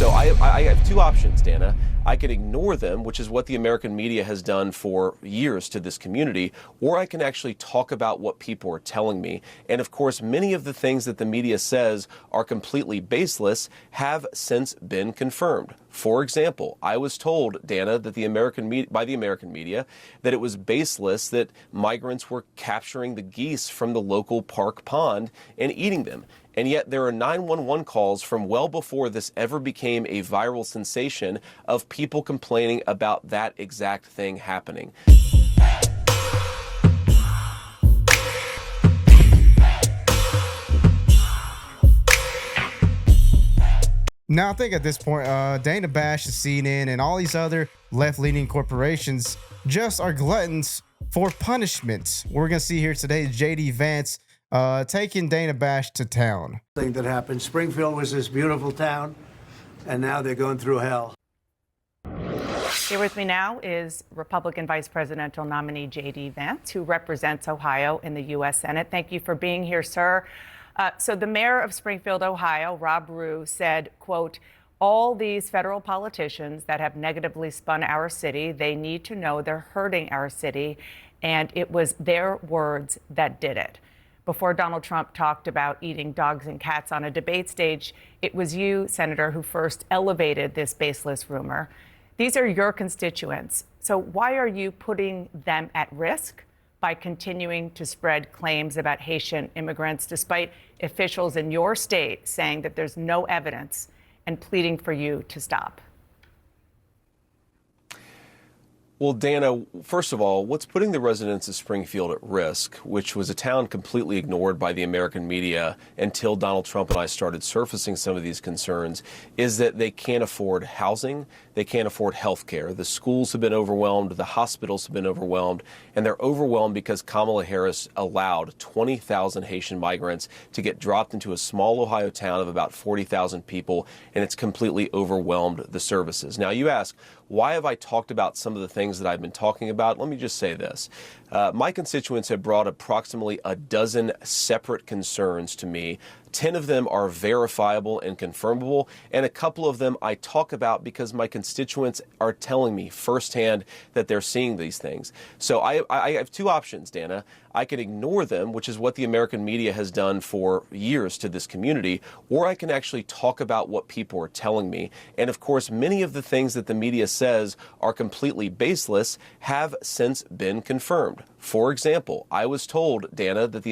So I have two options, Dana. I can ignore them, which is what the American media has done for years to this community, or I can actually talk about what people are telling me. And of course, many of the things that the media says are completely baseless have since been confirmed. For example, I was told, Dana, that by the American media, that it was baseless that migrants were capturing the geese from the local park pond and eating them. And yet there are 911 calls from well before this ever became a viral sensation of people complaining about that exact thing happening. Now, I think at this point, Dana Bash, CNN, and all these other left-leaning corporations just are gluttons for punishment. What we're going to see here today is J.D. Vance taking Dana Bash to town. Thing that happened. Springfield was this beautiful town, and now they're going through hell. Here with me now is Republican Vice Presidential nominee J.D. Vance, who represents Ohio in the U.S. Senate. Thank you for being here, sir. So the mayor of Springfield, Ohio, Rob Rue, said, quote, all these federal politicians that have negatively spun our city, they need to know they're hurting our city. And it was their words that did it. Before Donald Trump talked about eating dogs and cats on a debate stage, it was you, Senator, who first elevated this baseless rumor. These are your constituents. So why are you putting them at risk by continuing to spread claims about Haitian immigrants, despite officials in your state saying that there's no evidence and pleading for you to stop? Well, Dana, first of all, what's putting the residents of Springfield at risk, which was a town completely ignored by the American media until Donald Trump and I started surfacing some of these concerns, is that they can't afford housing, they can't afford health care. The schools have been overwhelmed, the hospitals have been overwhelmed, and they're overwhelmed because Kamala Harris allowed 20,000 Haitian migrants to get dropped into a small Ohio town of about 40,000 people, and it's completely overwhelmed the services. Now, you ask, why have I talked about some of the things that I've been talking about? Let me just say this. My constituents have brought approximately a dozen separate concerns to me. 10 of them are verifiable and confirmable, and a couple of them I talk about because my constituents are telling me firsthand that they're seeing these things. So I have two options, Dana. I can ignore them, which is what the American media has done for years to this community, or I can actually talk about what people are telling me. And of course, many of the things that the media says are completely baseless have since been confirmed. For example, I was told, Dana, that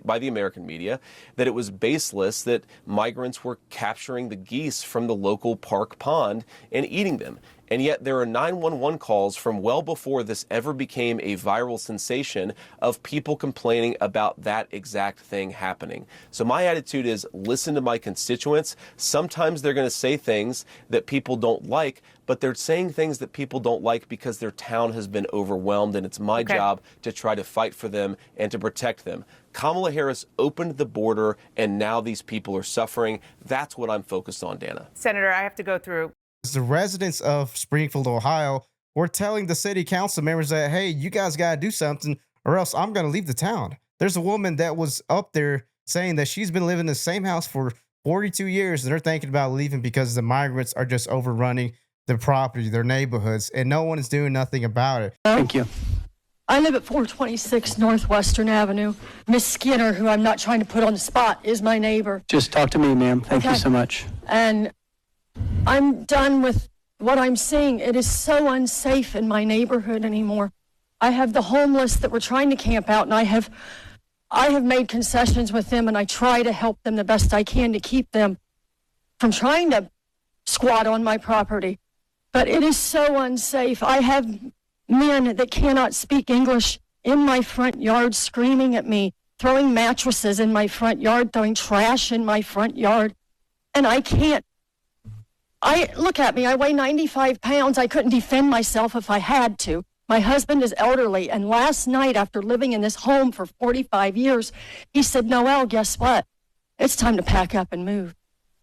by the American media, that it was baseless that migrants were capturing the geese from the local park pond and eating them. And yet there are 911 calls from well before this ever became a viral sensation of people complaining about that exact thing happening. So my attitude is listen to my constituents. Sometimes they're going to say things that people don't like, but they're saying things that people don't like because their town has been overwhelmed, and it's my job to try to fight for them and to protect them. Kamala Harris opened the border, and now these people are suffering. That's what I'm focused on, Dana. Senator, I have to go through. The residents of Springfield, Ohio, were telling the city council members that, hey, you guys got to do something or else I'm going to leave the town. There's a woman that was up there saying that she's been living in the same house for 42 years, and they're thinking about leaving because the migrants are just overrunning their property, their neighborhoods, and no one is doing nothing about it. Thank you. I live at 426 Northwestern Avenue. Miss Skinner, who I'm not trying to put on the spot, is my neighbor. Just talk to me, ma'am. Thank you so much. And I'm done with what I'm seeing. It is so unsafe in my neighborhood anymore. I have the homeless that were trying to camp out, and I have made concessions with them, and I try to help them the best I can to keep them from trying to squat on my property. But it is so unsafe. I have men that cannot speak English in my front yard screaming at me, throwing mattresses in my front yard, throwing trash in my front yard, and I can't. Look at me, I weigh 95 pounds. I couldn't defend myself if I had to. My husband is elderly, and last night, after living in this home for 45 years, he said, Noelle, guess what? It's time to pack up and move.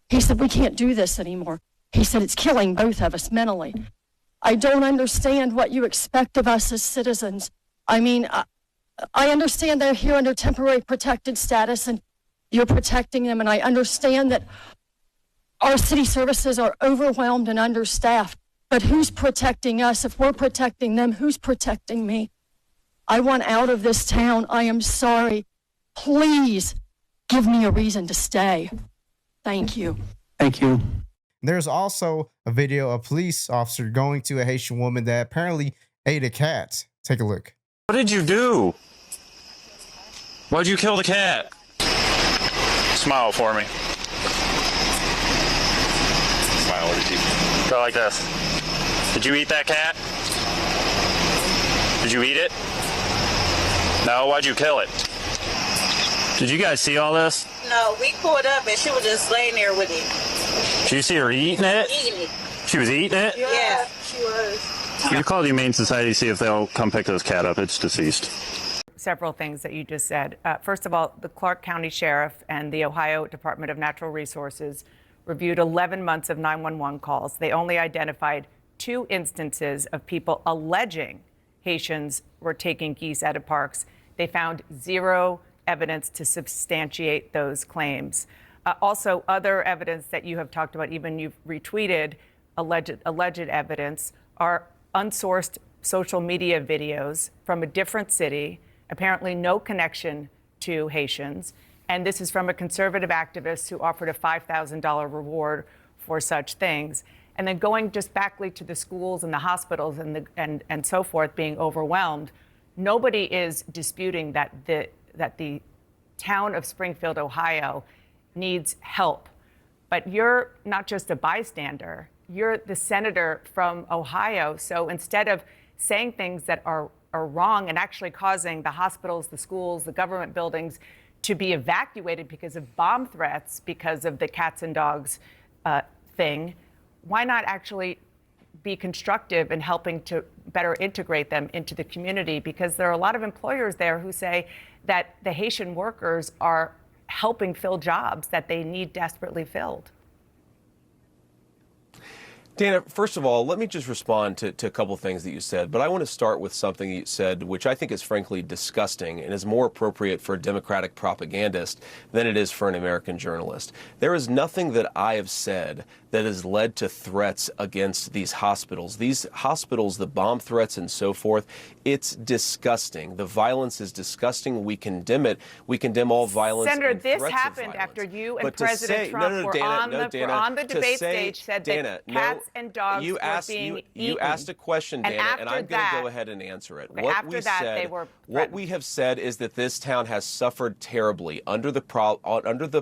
He said, we can't do this anymore. He said, it's killing both of us mentally. I don't understand what you expect of us as citizens. I mean, I understand they're here under temporary protected status, and you're protecting them, and I understand that Our city services are overwhelmed and understaffed. But who's protecting us? If we're protecting them, who's protecting me? I want out of this town. I am sorry. Please give me a reason to stay. Thank you. Thank you. There's also a video of a police officer going to a Haitian woman that apparently ate a cat. Take a look. What did you do? Why'd you kill the cat? Smile for me. Smile over the Go like this. Did you eat that cat? Did you eat it? No, why'd you kill it? Did you guys see all this? No, we pulled up and she was just laying there with it. Did you see her eating it? Eating it. She was eating it? Yeah, she was. You call the Humane Society, see if they'll come pick this cat up. It's deceased. Several things that you just said. First of all, the Clark County Sheriff and the Ohio Department of Natural Resources reviewed 11 months of 911 calls. They only identified 2 instances of people alleging Haitians were taking geese out of parks. They found 0 evidence to substantiate those claims. Also, other evidence that you have talked about, even you've retweeted alleged evidence, are unsourced social media videos from a different city, apparently no connection to Haitians. And this is from a conservative activist who offered a $5,000 reward for such things. And then going just backly to the schools and the hospitals and so forth being overwhelmed, nobody is disputing that the town of Springfield, Ohio, needs help. But you're not just a bystander, you're the senator from Ohio. So instead of saying things that are wrong and actually causing the hospitals, the schools, the government buildings to be evacuated because of bomb threats, because of the cats and dogs thing, why not actually be constructive in helping to better integrate them into the community? Because there are a lot of employers there who say that the Haitian workers are helping fill jobs that they need desperately filled. Dana, first of all, let me just respond to a couple of things that you said, but I want to start with something you said, which I think is frankly disgusting and is more appropriate for a Democratic propagandist than it is for an American journalist. There is nothing that I have said that has led to threats against these hospitals. These hospitals, the bomb threats and so forth, it's disgusting. The violence is disgusting. We condemn it. We condemn all violence. Senator, and this threats of happened violence. after you and But to President say- Trump no, no, were Dana, on the to debate say- stage, said Dana, that no, cats and dogs you were asked, being you eaten. asked a question, And Dana, and after I'm going to that- go ahead and answer it. Okay, What after we that, said, they were what threatened. we have said is that this town has suffered terribly under the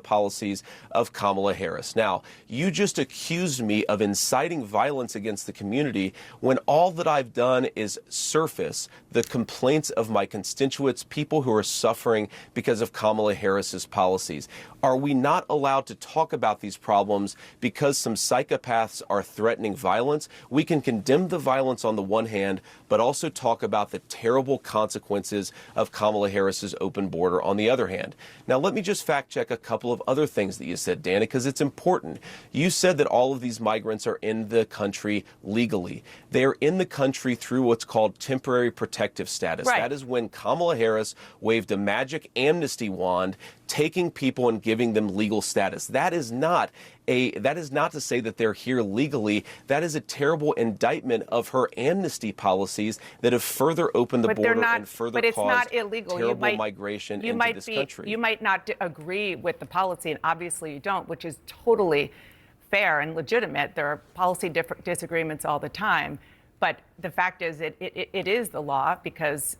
policies of Kamala Harris. Now, you just accused me of inciting violence against the community when all that I've done is surface the complaints of my constituents, people who are suffering because of Kamala Harris's policies. Are we not allowed to talk about these problems because some psychopaths are threatening violence? We can condemn the violence on the one hand, but also talk about the terrible consequences of Kamala Harris's open border on the other hand. Now, let me just fact check a couple of other things that you said, Dana, because it's important. You said that all of these migrants are in the country legally. They are in the country through what's called temporary protective status. Right. That is when Kamala Harris waved a magic amnesty wand, taking people and giving them legal status. That is not to say that they're here legally. That is a terrible indictment of her amnesty policies that have further opened the But they're border not, and further but it's caused not illegal. terrible migration into this country. You might not agree with the policy, and obviously you don't, which is totally fair and legitimate. There are policy disagreements all the time. But the fact is, it is the law because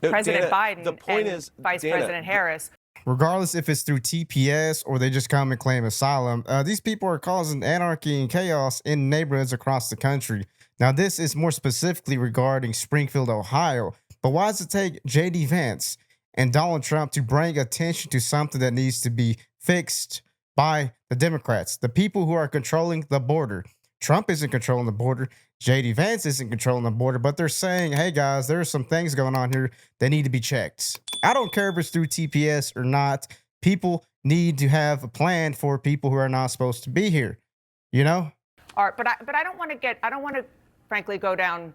President Dana, Biden the point and is, Vice Dana, President Harris. Regardless if it's through TPS or they just come and claim asylum, these people are causing anarchy and chaos in neighborhoods across the country. Now, this is more specifically regarding Springfield, Ohio. But why does it take J.D. Vance and Donald Trump to bring attention to something that needs to be fixed by the Democrats, the people who are controlling the border? Trump isn't controlling the border. J.D. Vance isn't controlling the border, but they're saying, hey, guys, there are some things going on here that need to be checked. I don't care if it's through TPS or not. People need to have a plan for people who are not supposed to be here, you know? All right, but I don't want to frankly go down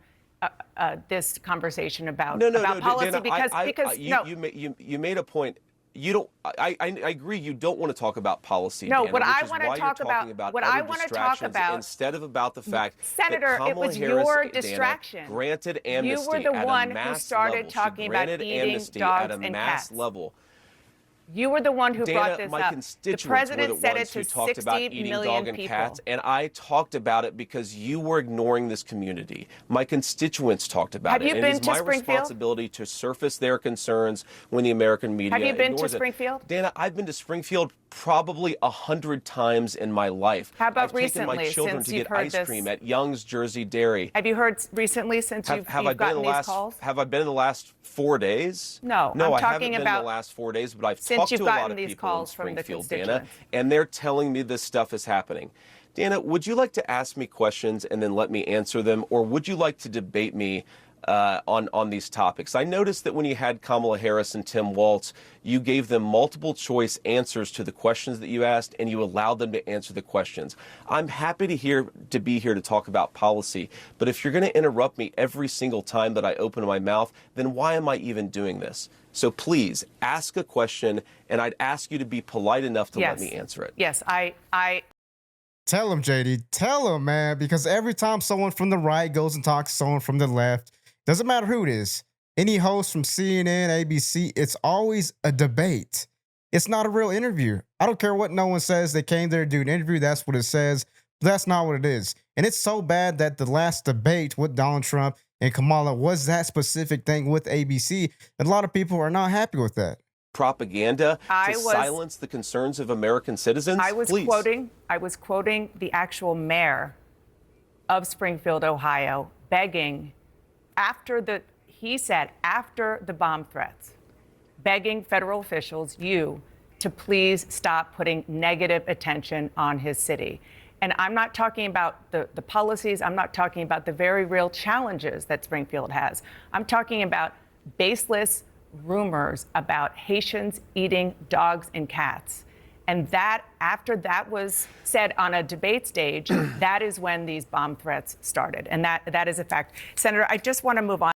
this conversation about policy Dana, because you made a point. you don't. I agree. You don't want to talk about policy. No, Dana, what which I is want to why talk you're talking about, what I want to talk about, instead of about the fact Senator, that Kamala it was Harris, your Dana, distraction. granted amnesty You were the at one a who mass started level. talking She about granted eating amnesty dogs at a and mass cats. level. You were the one who Dana, brought this my up. The constituents president were the said ones it to who talked about 60 eating million dog and people. cats, and I talked about it because you were ignoring this community. My constituents talked about Have it. you And been it is to my Springfield? responsibility to surface their concerns when the American media Have you been to ignores it. Springfield? Dana, I've been to Springfield probably 100 times in my life. How about I've taken my recently, children since to you've get heard ice this? cream at Young's Jersey Dairy. Have you heard recently since you've gotten these calls? Have I been in the last 4 days? No, no, I'm I talking haven't been in about the last 4 days, but I've since talked you've to a lot gotten of these people in calls from the Springfield, Dana, constituents. and they're telling me this stuff is happening. Dana, would you like to ask me questions and then let me answer them, or would you like to debate me on these topics? I noticed that when you had Kamala Harris and Tim Walz, you gave them multiple choice answers to the questions that you asked, and you allowed them to answer the questions. I'm happy to be here to talk about policy, but if you're going to interrupt me every single time that I open my mouth, then why am I even doing this? So please ask a question, and I'd ask you to be polite enough to let me answer it. Yes, I Tell him, JD. Tell him, man, because every time someone from the right goes and talks to someone from the left, doesn't matter who it is, any host from CNN, ABC, it's always a debate. It's not a real interview. I don't care what no one says. They came there to do an interview. That's what it says. But that's not what it is. And it's so bad that the last debate with Donald Trump and Kamala was that specific thing with ABC. And a lot of people are not happy with that. Propaganda to silence the concerns of American citizens? I was quoting the actual mayor of Springfield, Ohio, begging after the bomb threats, begging federal officials, to please stop putting negative attention on his city. And I'm not talking about the policies. I'm not talking about the very real challenges that Springfield has. I'm talking about baseless rumors about Haitians eating dogs and cats. And that, after that was said on a debate stage, that is when these bomb threats started. And that is a fact. Senator, I just want to move on.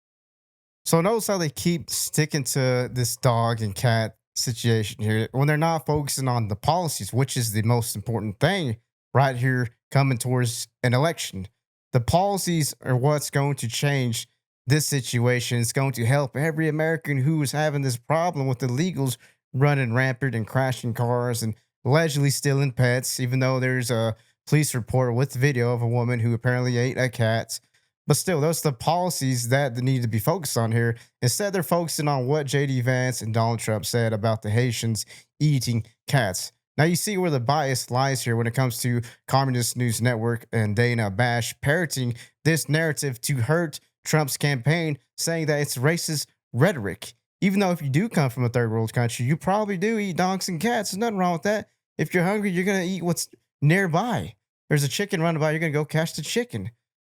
So notice how they keep sticking to this dog and cat situation here when they're not focusing on the policies, which is the most important thing right here coming towards an election. The policies are what's going to change this situation. It's going to help every American who is having this problem with illegals running rampant and crashing cars and allegedly stealing pets, even though there's a police report with video of a woman who apparently ate a cat. But still, those are the policies that need to be focused on here. Instead, they're focusing on what J.D. Vance and Donald Trump said about the Haitians eating cats. Now, you see where the bias lies here when it comes to Communist News Network and Dana Bash parroting this narrative to hurt Trump's campaign, saying that it's racist rhetoric. Even though if you do come from a third world country, you probably do eat dogs and cats. There's nothing wrong with that. If you're hungry, you're going to eat what's nearby. There's a chicken running by, you're going to go catch the chicken.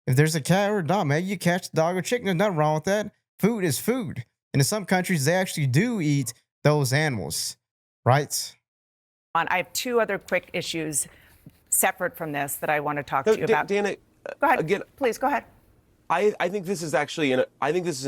If there's a cat or a dog, maybe you catch the dog or chicken. There's nothing wrong with that. Food is food. And in some countries, they actually do eat those animals, right? I have two other quick issues separate from this that I want to talk to you about. Dana, go ahead. Again, please go ahead. I think this is actually an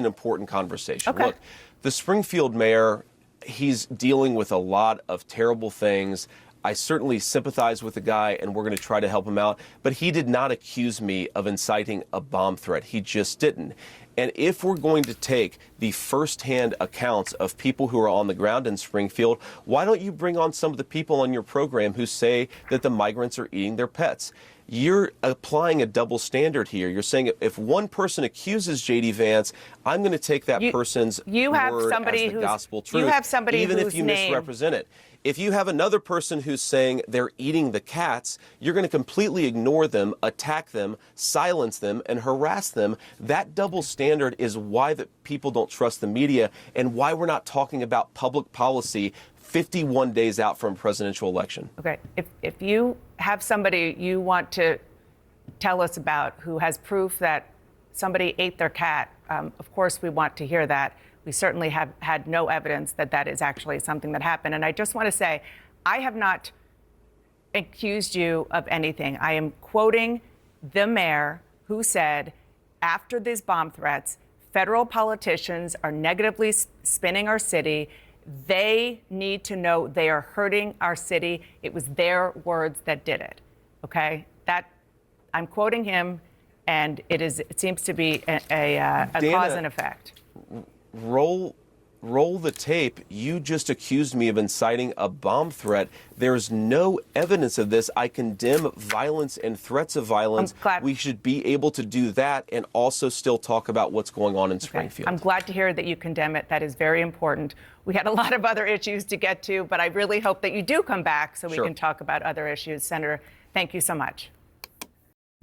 important conversation. Okay. Look, the Springfield mayor, he's dealing with a lot of terrible things. I certainly sympathize with the guy, and we're going to try to help him out. But he did not accuse me of inciting a bomb threat. He just didn't. And if we're going to take the firsthand accounts of people who are on the ground in Springfield, why don't you bring on some of the people on your program who say that the migrants are eating their pets? You're applying a double standard here. You're saying if one person accuses J.D. Vance, I'm going to take that person's word as the gospel truth, you have somebody even whose if you name misrepresent it. If you have another person who's saying they're eating the cats, you're going to completely ignore them, attack them, silence them, and harass them. That double standard is why the people don't trust the media and why we're not talking about public policy 51 days out from a presidential election. Okay. If you have somebody you want to tell us about who has proof that somebody ate their cat, of course we want to hear that. We certainly have had no evidence that that is actually something that happened. And I just want to say, I have not accused you of anything. I am quoting the mayor who said, after these bomb threats, federal politicians are negatively spinning our city, They need to know they are hurting our city. It was their words that did it. Okay? That I'm quoting him, and it seems to be a Dana, cause and effect. Roll the tape. You just accused me of inciting a bomb threat. There's no evidence of this. I condemn violence and threats of violence. We should be able to do that and also still talk about what's going on in Springfield. I'm glad to hear that you condemn it. That is very important. We had a lot of other issues to get to, but I really hope that you do come back so we can talk about other issues. Senator, thank you so much.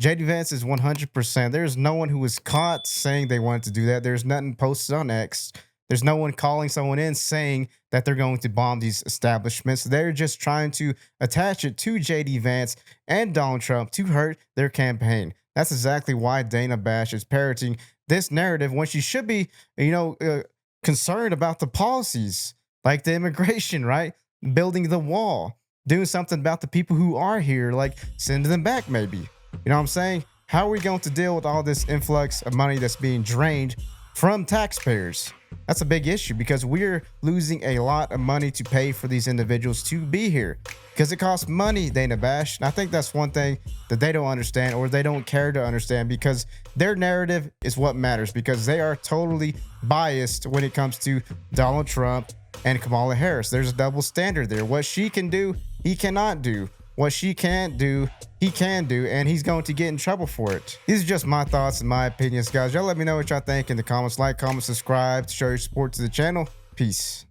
JD Vance is 100%. There's no one who was caught saying they wanted to do that. There's nothing posted on X. There's no one calling someone in saying that they're going to bomb these establishments. They're just trying to attach it to JD Vance and Donald Trump to hurt their campaign. That's exactly why Dana Bash is parroting this narrative when she should be, concerned about the policies like the immigration, right? Building the wall, doing something about the people who are here, like sending them back maybe. You know what I'm saying? How are we going to deal with all this influx of money that's being drained from taxpayers? That's a big issue because we're losing a lot of money to pay for these individuals to be here because it costs money, Dana Bash. And I think that's one thing that they don't understand or they don't care to understand because their narrative is what matters because they are totally biased when it comes to Donald Trump and Kamala Harris. There's a double standard there. What she can do, he cannot do. What she can't do, he can do, and he's going to get in trouble for it. These are just my thoughts and my opinions, guys. Y'all let me know what y'all think in the comments. Like, comment, subscribe to show your support to the channel. Peace.